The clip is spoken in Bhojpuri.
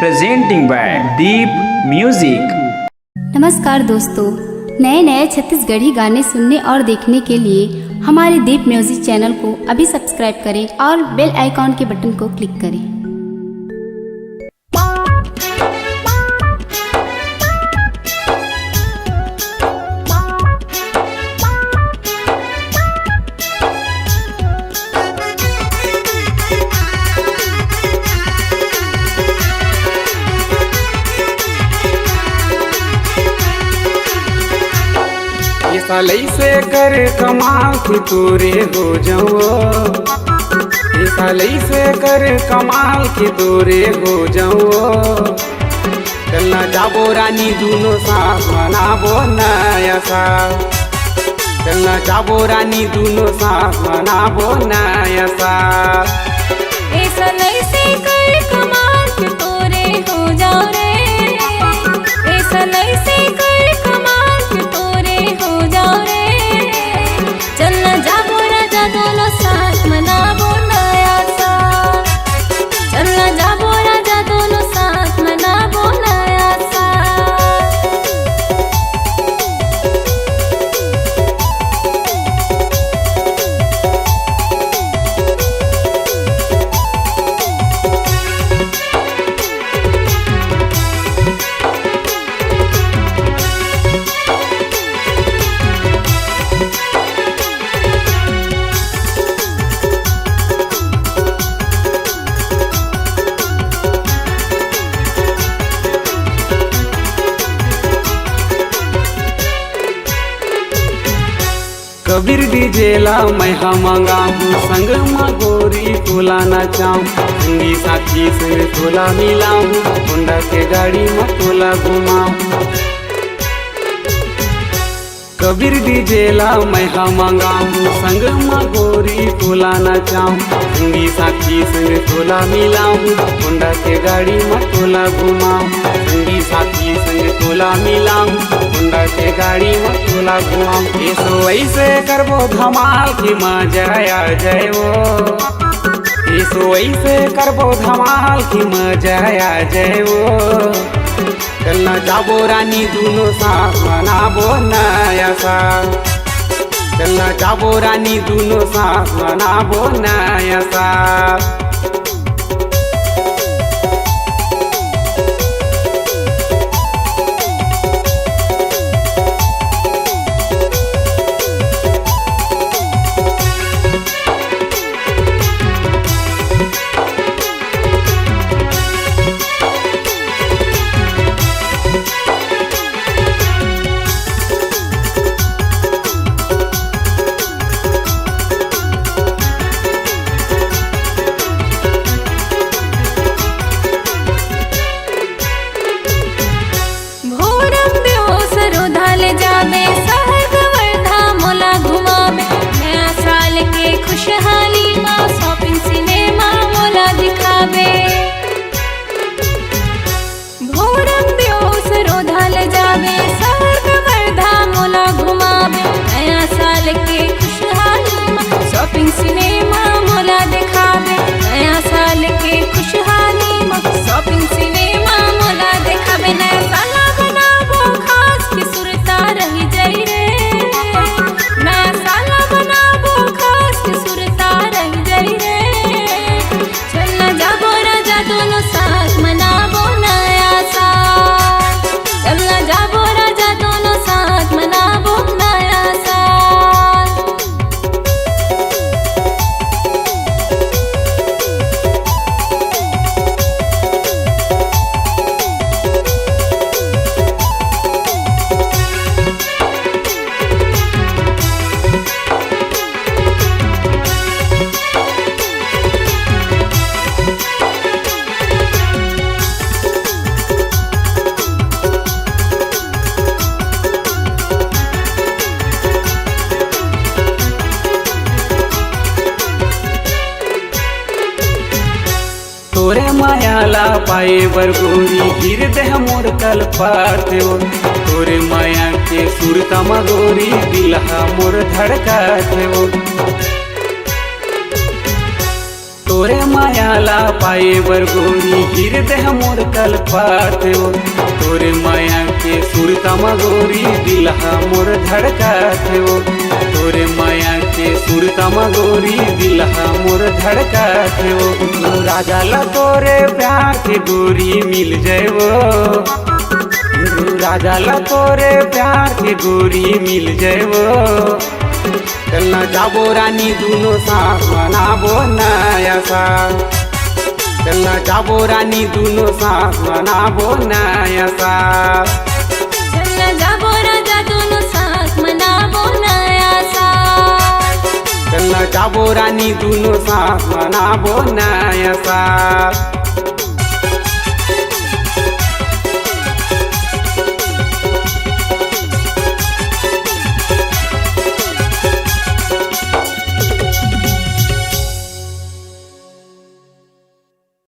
presenting by Deep Music। नमस्कार दोस्तों, नए नए छत्तीसगढ़ी गाने सुनने और देखने के लिए हमारे दीप म्यूजिक चैनल को अभी सब्सक्राइब करें और बेल आइकॉन के बटन को क्लिक करें। सालई से कर कमाल की तोरे हो जाओ, सालई से कर कमाल की तोरे हो जाओ। चलना जाबो रानी दोनों साथ मनाबो नया साल, चलना जाबो रानी दोनों साथ मनाबो नया साल। सालई से कर कमाल की तोरे हो जाओ रे, सालई से कर कमाल की तोरे हो जाओ रे। चलना जाबो राजा दोनों साथ मनाबो नया साल, चलना जाबो राजा दोनों साथ मनाबो नया साल। कबीर डीजेला मैं मंगाऊँ संग गोरी तोला नचाऊँ, संगी साथी संग तोला मिलाऊँ, होंडा के गाड़ी में तोला घुमाऊँ। कबीर डीजेला मैं मंगाऊँ संग गोरी तोला नचाऊँ, संगी साथी संग तोला मिलाऊँ, होंडा के गाड़ी में तोला घुमाऊँ, संगी साथी संग तोला मिलाऊँ, होंडा के गाड़ी में तोला घुमाऊँ। ऐसो ऐसे करबो धमाल की मजा आ जाएवो, ऐसो ऐसे करबो धमाल की मजा आ जाएवो। चलना जाबो रानी दोनों साथ मनाबो नया साल, चलना जाबो रानी दोनों साथ मनाबो नया साल। खुशहाली माँ शॉपिंग सिनेमा मोला दिखावे, भोरम दिवस रोधाल जावे, स्वर्ग वर्धा मोला घुमावे। नया साल के खुशहाली माँ शॉपिंग सिनेमा मोला दिखावे, नया साल के खुशहाली माँ शॉपिंग सिनेमा मोला दिखावे। नया साल बनाबो खास की सुरता रही जाई रे, नया साल बनाबो खास की सुरता रही जाई रे। चलना जाबो राजा दोनों साथ मनाबो नया साल, चलना जाबो राजा दोनों साथ मनाबो नया साल। तोरे मायाला पाए बर गोरी हृदय मोर कल पाते हो, तोरे माया के सुरता मगोरी दिलहा मोर धड़काते हो। तोरे मायाला पाए बर गोरी हृदय मोर कल्पात हो। तोरे माया के सुरता मगोरी दिलहा मोर धड़कात हो। तोरे माया के सुरता मगोरी दिलहा मोर धड़कात हो। राजा ला तोरे प्यार के गोरी मिल जाएवो। राजा ला तोरे प्यार के गोरी मिल जाएवो। चलना जाबो रानी दोनों साथ मनाबो नया साल। चलना जाबो रानी दोनों साथ मनाबो नया साल। चलना जाबो राजा दोनों साथ मनाबो नया साल। चलना जाबो रानी दोनों साथ मनाबो नया साल।